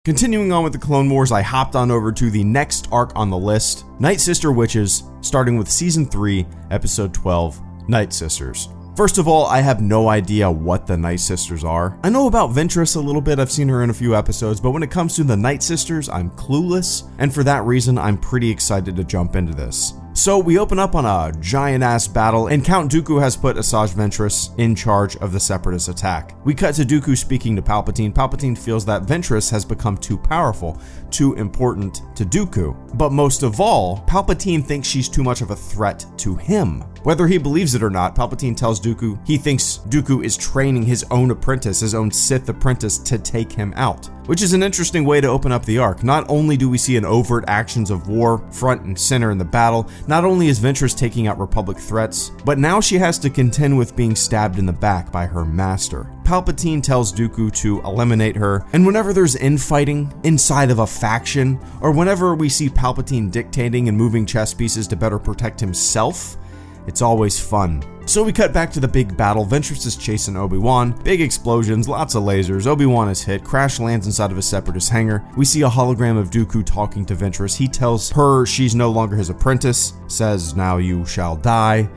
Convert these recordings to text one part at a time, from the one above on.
Continuing on with the Clone Wars, I hopped on over to the next arc on the list, Night Sister Witches, starting with Season 3, Episode 12, Night Sisters. First of all, I have no idea what the Night Sisters are. I know about Ventress a little bit, I've seen her in a few episodes, but when it comes to the Night Sisters, I'm clueless, and for that reason, I'm pretty excited to jump into this. So we open up on a giant-ass battle, and Count Dooku has put Asajj Ventress in charge of the Separatist attack. We cut to Dooku speaking to Palpatine. Palpatine feels that Ventress has become too powerful, too important to Dooku. But most of all, Palpatine thinks she's too much of a threat to him. Whether he believes it or not, Palpatine tells Dooku he thinks Dooku is training his own apprentice, his own Sith apprentice, to take him out. Which is an interesting way to open up the arc. Not only do we see an overt actions of war front and center in the battle, not only is Ventress taking out Republic threats, but now she has to contend with being stabbed in the back by her master. Palpatine tells Dooku to eliminate her, and whenever there's infighting inside of a faction, or whenever we see Palpatine dictating and moving chess pieces to better protect himself, it's always fun. So we cut back to the big battle. Ventress is chasing Obi-Wan. Big explosions, lots of lasers. Obi-Wan is hit. Crash lands inside of a Separatist hangar. We see a hologram of Dooku talking to Ventress. He tells her she's no longer his apprentice, says, "Now you shall die."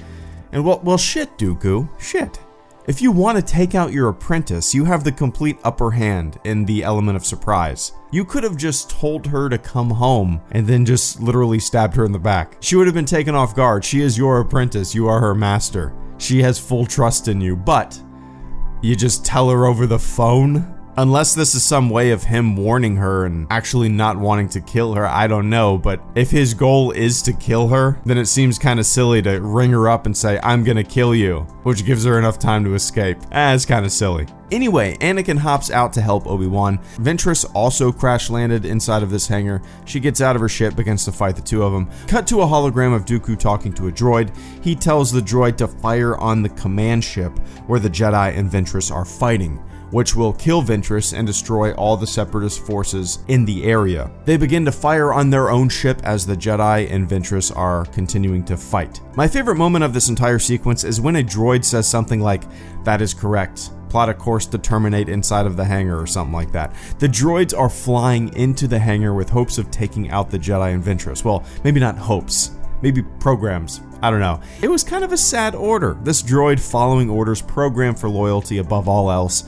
And well, shit, Dooku. Shit. If you want to take out your apprentice, you have the complete upper hand in the element of surprise. You could have just told her to come home and then just literally stabbed her in the back. She would have been taken off guard. She is your apprentice. You are her master. She has full trust in you, but you just tell her over the phone? Unless this is some way of him warning her and actually not wanting to kill her, I don't know, but if his goal is to kill her, then it seems kind of silly to ring her up and say, "I'm gonna kill you," which gives her enough time to escape. It's kind of silly. Anyway, Anakin hops out to help Obi-Wan. Ventress also crash landed inside of this hangar. She gets out of her ship, begins to fight the two of them. Cut to a hologram of Dooku talking to a droid. He tells the droid to fire on the command ship where the Jedi and Ventress are fighting, which will kill Ventress and destroy all the Separatist forces in the area. They begin to fire on their own ship as the Jedi and Ventress are continuing to fight. My favorite moment of this entire sequence is when a droid says something like, "That is correct. Plot a course to terminate inside of the hangar," or something like that. The droids are flying into the hangar with hopes of taking out the Jedi and Ventress. Well, maybe not hopes, maybe programs. I don't know. It was kind of a sad order. This droid following orders, programmed for loyalty above all else,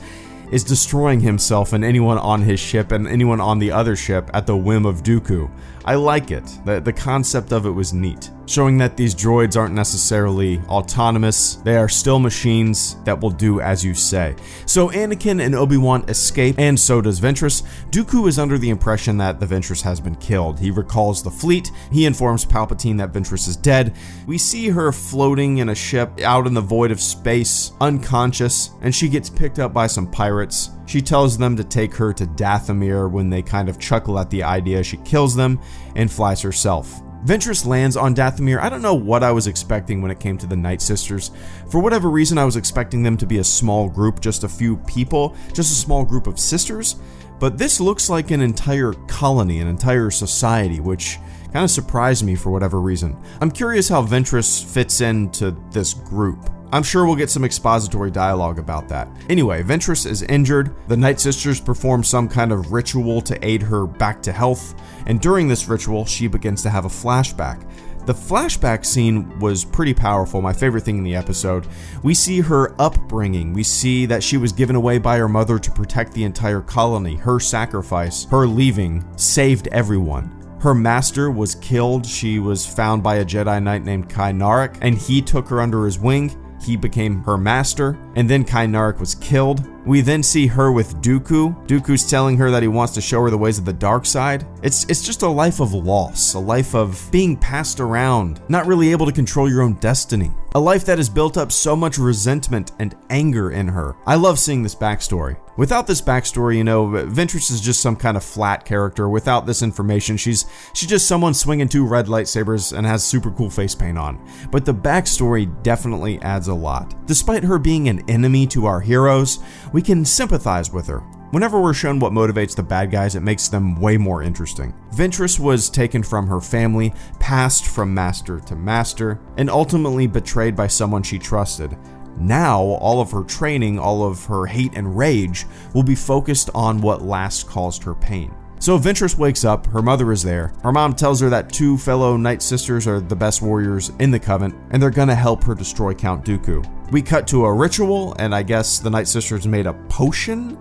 is destroying himself and anyone on his ship and anyone on the other ship at the whim of Dooku. I like it. The concept of it was neat, showing that these droids aren't necessarily autonomous. They are still machines that will do as you say. So Anakin and Obi-Wan escape, and so does Ventress. Dooku is under the impression that the Ventress has been killed. He recalls the fleet. He informs Palpatine that Ventress is dead. We see her floating in a ship out in the void of space, unconscious, and she gets picked up by some pirates. She tells them to take her to Dathomir when they kind of chuckle at the idea. She kills them and flies herself. Ventress lands on Dathomir. I don't know what I was expecting when it came to the Night Sisters. For whatever reason, I was expecting them to be a small group, just a few people, just a small group of sisters. But this looks like an entire colony, an entire society, which kind of surprised me for whatever reason. I'm curious how Ventress fits into this group. I'm sure we'll get some expository dialogue about that. Anyway, Ventress is injured. The Night Sisters perform some kind of ritual to aid her back to health, and during this ritual, she begins to have a flashback. The flashback scene was pretty powerful, my favorite thing in the episode. We see her upbringing. We see that she was given away by her mother to protect the entire colony. Her sacrifice, her leaving, saved everyone. Her master was killed. She was found by a Jedi Knight named Kai Narek, and he took her under his wing. He became her master, and then Kai Narek was killed. We then see her with Dooku. Dooku's telling her that he wants to show her the ways of the dark side. It's just a life of loss, a life of being passed around, not really able to control your own destiny. A life that has built up so much resentment and anger in her. I love seeing this backstory. Without this backstory, Ventress is just some kind of flat character. Without this information, she's just someone swinging two red lightsabers and has super cool face paint on. But the backstory definitely adds a lot. Despite her being an enemy to our heroes, we can sympathize with her. Whenever we're shown what motivates the bad guys, it makes them way more interesting. Ventress was taken from her family, passed from master to master, and ultimately betrayed by someone she trusted. Now, all of her training, all of her hate and rage will be focused on what last caused her pain. So Ventress wakes up, her mother is there. Her mom tells her that 2 fellow Night Sisters are the best warriors in the Covenant, and they're gonna help her destroy Count Dooku. We cut to a ritual, and I guess the Night Sisters made a potion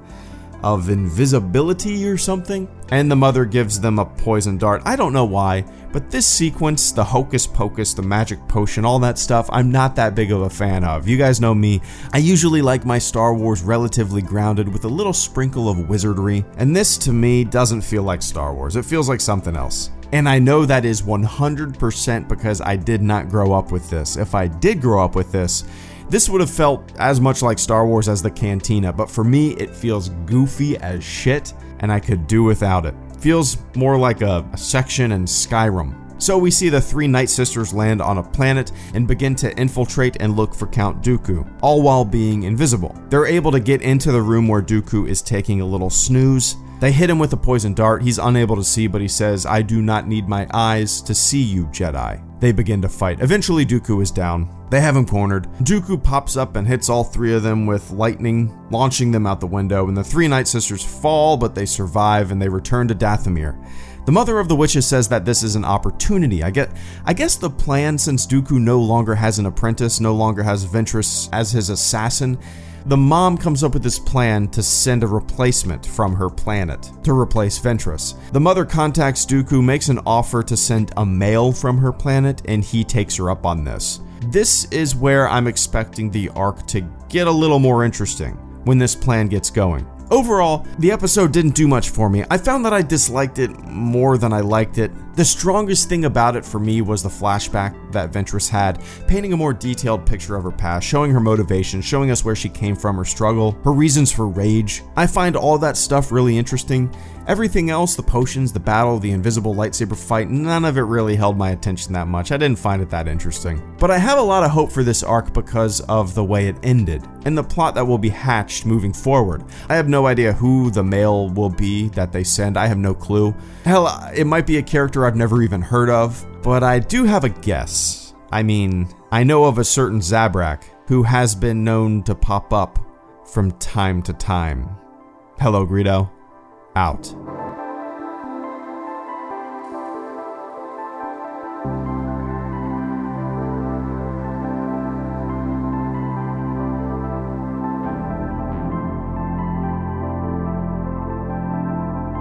of invisibility or something, and the mother gives them a poison dart. I don't know why, but this sequence, the hocus pocus, the magic potion, all that stuff, I'm not that big of a fan of. You guys know me, I usually like my Star Wars relatively grounded with a little sprinkle of wizardry, and this to me doesn't feel like Star Wars. It feels like something else. And I know that is 100% because I did not grow up with this. If I did grow up with this would have felt as much like Star Wars as the Cantina, but for me, it feels goofy as shit, and I could do without it. Feels more like a section in Skyrim. So we see the 3 Night Sisters land on a planet and begin to infiltrate and look for Count Dooku, all while being invisible. They're able to get into the room where Dooku is taking a little snooze. They hit him with a poison dart. He's unable to see, but he says, "I do not need my eyes to see you, Jedi." They begin to fight. Eventually, Dooku is down. They have him cornered. Dooku pops up and hits all 3 of them with lightning, launching them out the window, and the 3 Night Sisters fall, but they survive and they return to Dathomir. The Mother of the Witches says that this is an opportunity. I guess the plan, since Dooku no longer has an apprentice, no longer has Ventress as his assassin, the mom comes up with this plan to send a replacement from her planet to replace Ventress. The mother contacts Dooku, makes an offer to send a male from her planet, and he takes her up on this. This is where I'm expecting the arc to get a little more interesting when this plan gets going. Overall, the episode didn't do much for me. I found that I disliked it more than I liked it. The strongest thing about it for me was the flashback that Ventress had, painting a more detailed picture of her past, showing her motivation, showing us where she came from, her struggle, her reasons for rage. I find all that stuff really interesting. Everything else, the potions, the battle, the invisible lightsaber fight, none of it really held my attention that much. I didn't find it that interesting. But I have a lot of hope for this arc because of the way it ended, and the plot that will be hatched moving forward. I have no idea who the male will be that they send. I have no clue. Hell, it might be a character I've never even heard of, but I do have a guess. I mean, I know of a certain Zabrak who has been known to pop up from time to time. Hello, Greedo. Out.